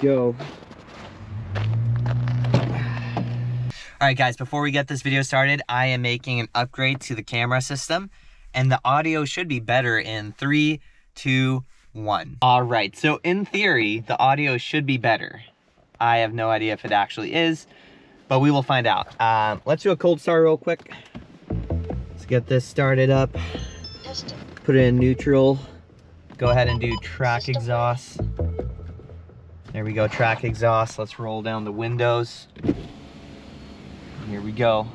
go. Alright guys, before we get this video started, I am making an upgrade to the camera system, and the audio should be better in 3, 2, 1. Alright, so in theory, the audio should be better. I have no idea if it actually is, but we will find out. Let's do a cold start real quick. Let's get this started up. Put it in neutral. Go ahead and do track exhaust. There we go, track exhaust. Let's roll down the windows. Here we go.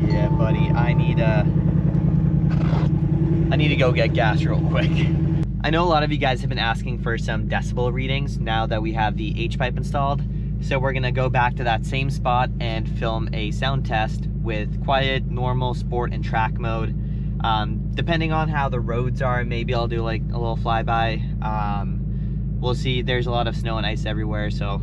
Yeah, buddy, I need to go get gas real quick. I know a lot of you guys have been asking for some decibel readings now that we have the H-pipe installed. So we're gonna go back to that same spot and film a sound test with quiet, normal, sport, and track mode. Depending on how the roads are, maybe I'll do like a little flyby. We'll see. There's a lot of snow and ice everywhere, so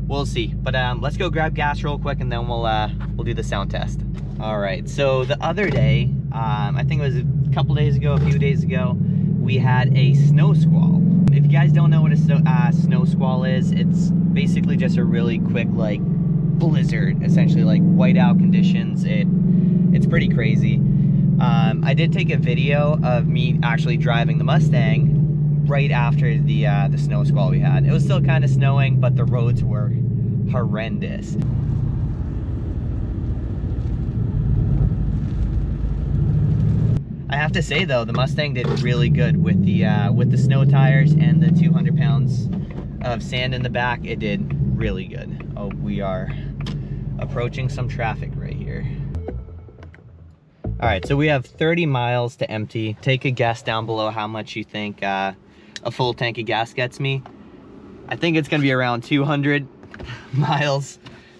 we'll see. But let's go grab gas real quick, and then we'll do the sound test. All right. So the other day, I think it was a couple days ago, a few days ago, we had a snow squall. If you guys don't know what a snow squall is, it's basically just a really quick like blizzard, essentially like whiteout conditions. It's pretty crazy. I did take a video of me actually driving the Mustang right after the snow squall we had. It was still kind of snowing, but the roads were horrendous. I have to say though, the Mustang did really good with the snow tires and the 200 pounds of sand in the back. It did really good. Oh, we are approaching some traffic right here. All right, so we have 30 miles to empty. Take a guess down below how much you think a full tank of gas gets me. I think it's gonna be around 200 miles,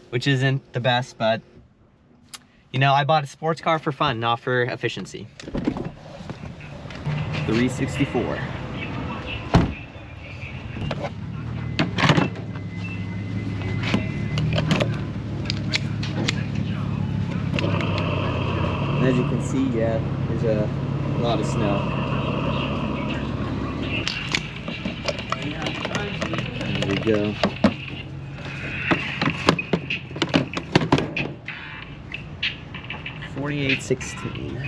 which isn't the best, but you know, I bought a sports car for fun, not for efficiency. 364. As you can see, yeah, there's a lot of snow. There we go. $48.16.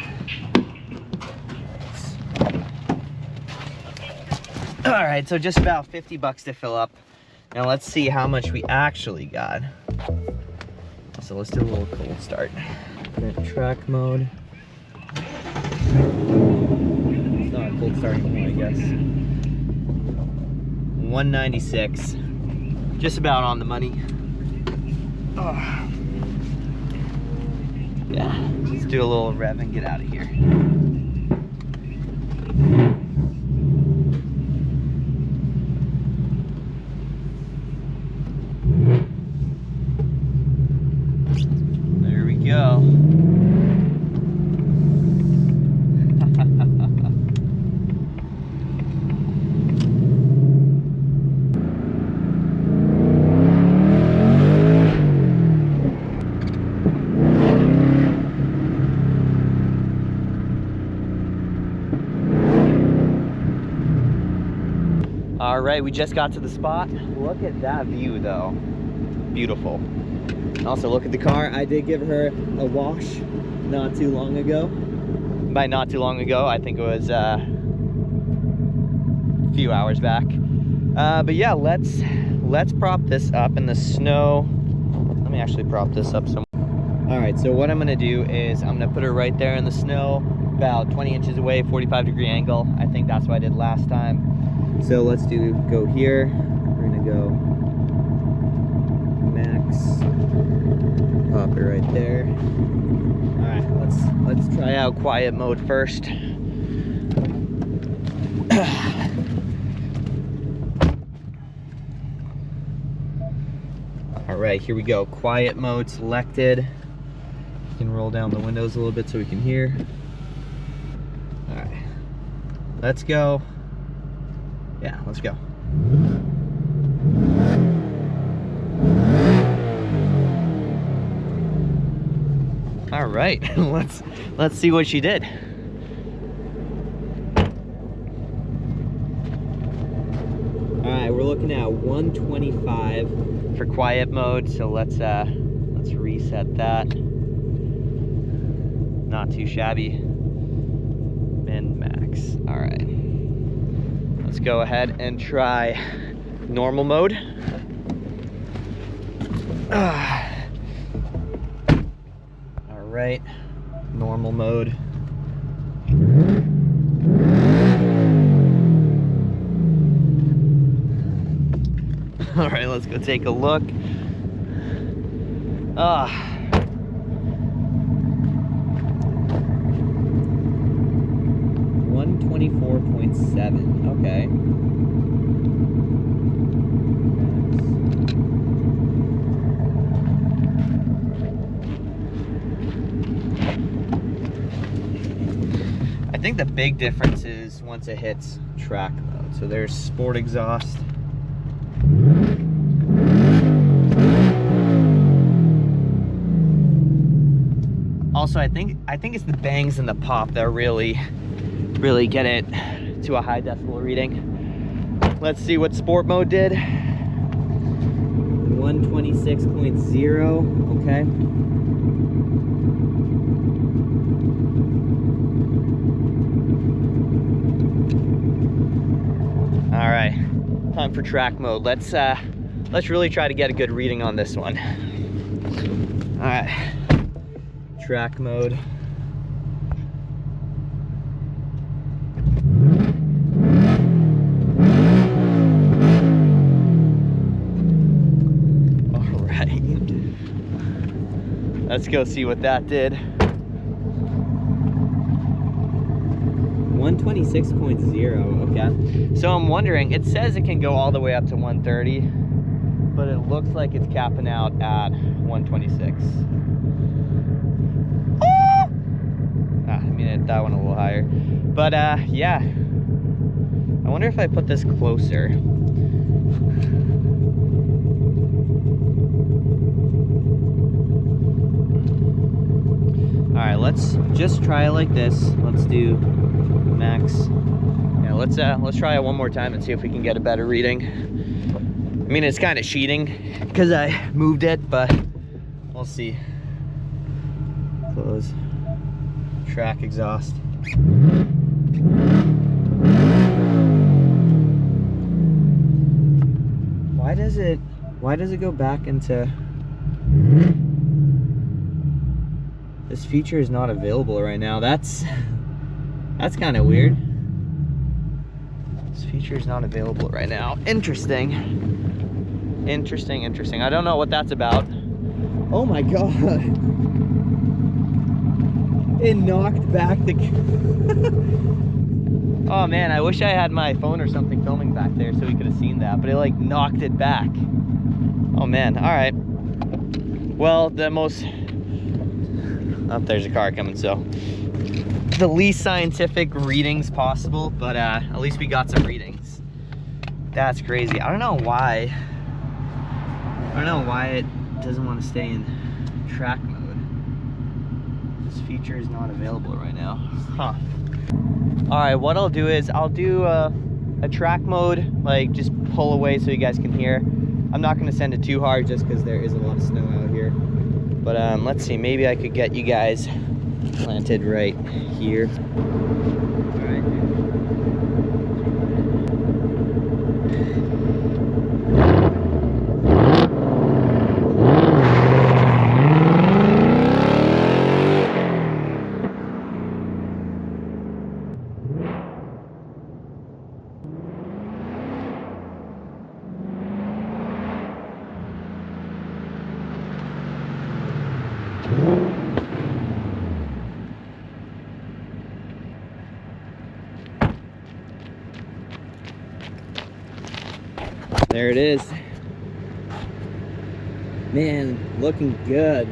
All right, so just about 50 bucks to fill up. Now let's see how much we actually got. So let's do a little cold start. Put it in track mode. It's not a cold start anymore, I guess. 196. Just about on the money. Oh. Yeah, let's do a little rev and get out of here. There we go. All right, we just got to the spot. Look at that view though. Beautiful. Also look at the car. I did give her a wash not too long ago. By not too long ago, I think it was a few hours back. But yeah, let's prop this up in the snow. Let me actually prop this up somewhere. All right, so what I'm gonna do is I'm gonna put her right there in the snow, about 20 inches away, 45-degree angle. I think that's what I did last time. So let's go here. We're gonna go max, pop it right there. All right, let's try out quiet mode first. All right, here we go. Quiet mode selected. You can roll down the windows a little bit so we can hear. All right, let's go. Yeah, let's go. All right, let's see what she did. looking at 125 for quiet mode. So let's reset that. Not too shabby. Min max. All right. Let's go ahead and try normal mode. All right, normal mode. All right, let's go take a look. 124.7. Okay. I think the big difference is once it hits track mode. So there's sport exhaust. Also, I think it's the bangs and the pop that really get it to a high decibel reading. Let's see what sport mode did. 126.0. Okay. All right, time for track mode. Let's really try to get a good reading on this one. All right, track mode. All right, let's go see what that did. 126.0, okay. So I'm wondering, it says it can go all the way up to 130, but it looks like it's capping out at 126. I mean, that one a little higher. But yeah, I wonder if I put this closer. All right, let's just try it like this. Let's do max. Yeah, let's try it one more time and see if we can get a better reading. I mean, it's kind of cheating because I moved it, but we'll see. Close. Track exhaust. Why does it go back into... This feature is not available right now. That's kind of weird. This feature is not available right now. Interesting. Interesting. I don't know what that's about. Oh my god. It knocked back the... Oh man, I wish I had my phone or something filming back there so we could have seen that, but it like knocked it back. Oh man, all right. Well, the most... Oh, there's a car coming, so the least scientific readings possible, but at least we got some readings. That's crazy. I don't know why it doesn't want to stay in track mode. This feature is not available right now. Huh. All right, what I'll do is I'll do a track mode, like just pull away so you guys can hear. I'm not going to send it too hard just because there is a lot of snow out here. But let's see, maybe I could get you guys planted right here. All right. There it is. Man, looking good.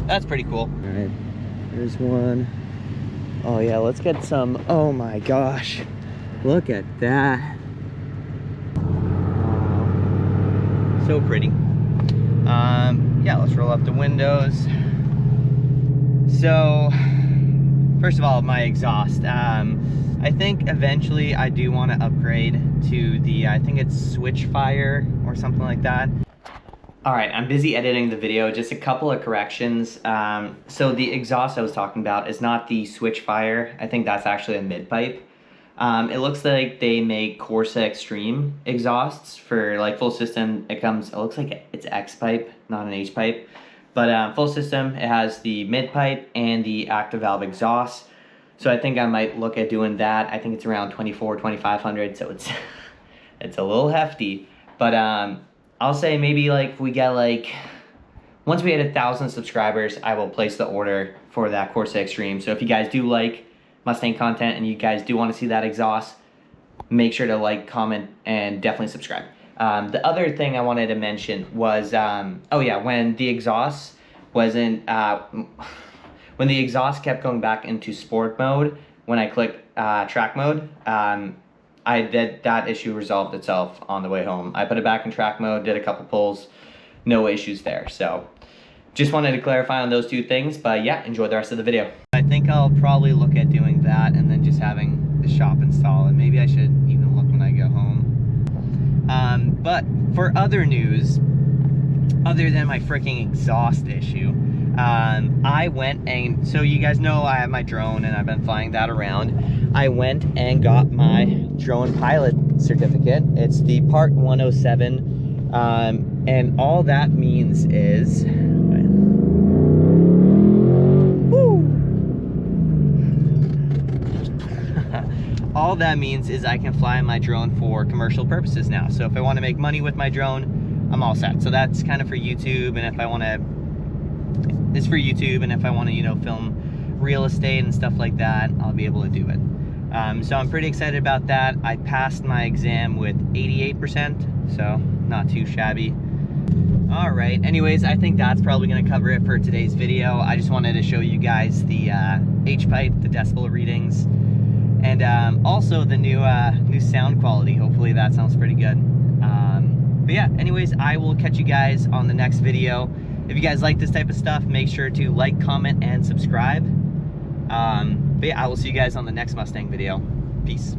That's pretty cool. All right, there's one. Oh yeah, let's get some. Oh my gosh, look at that. Wow, so pretty. Yeah, let's roll up the windows. So first of all, my exhaust. I think eventually I do want to upgrade to the, I think it's Switchfire or something like that. All right, I'm busy editing the video, just a couple of corrections. So the exhaust I was talking about is not the Switchfire. I think that's actually a mid-pipe. It looks like they make Corsa Extreme exhausts for like full system. It looks like it's X-pipe, not an H-pipe. But full system, it has the mid-pipe and the active valve exhaust. So I think I might look at doing that. I think it's around 2,500, so it's it's a little hefty. But I'll say maybe like if we get like, once we hit 1,000 subscribers, I will place the order for that Corsa Extreme. So if you guys do like Mustang content and you guys do want to see that exhaust, make sure to like, comment, and definitely subscribe. The other thing I wanted to mention was, oh yeah, when the exhaust wasn't, when the exhaust kept going back into sport mode, when I clicked track mode, that issue resolved itself on the way home. I put it back in track mode, did a couple pulls, no issues there. So just wanted to clarify on those two things, but yeah, enjoy the rest of the video. I think I'll probably look at doing that and then just having the shop install it. Maybe I should even look when I go home. But for other news, other than my freaking exhaust issue, I went and, so you guys know I have my drone and I've been flying that around. I went and got my drone pilot certificate. It's the Part 107, and all that means is, all that means is I can fly my drone for commercial purposes now. So if I want to make money with my drone, I'm all set. So that's kind of for YouTube, and if I want to, it's for YouTube, and if I want to, you know, film real estate and stuff like that, I'll be able to do it. So I'm pretty excited about that. I passed my exam with 88%, so not too shabby. All right, anyways, I think that's probably gonna cover it for today's video. I just wanted to show you guys the H-pipe, the decibel readings, and also the new sound quality. Hopefully that sounds pretty good. But yeah, anyways, I will catch you guys on the next video. If you guys like this type of stuff, make sure to like, comment, and subscribe. But yeah, I will see you guys on the next Mustang video. Peace.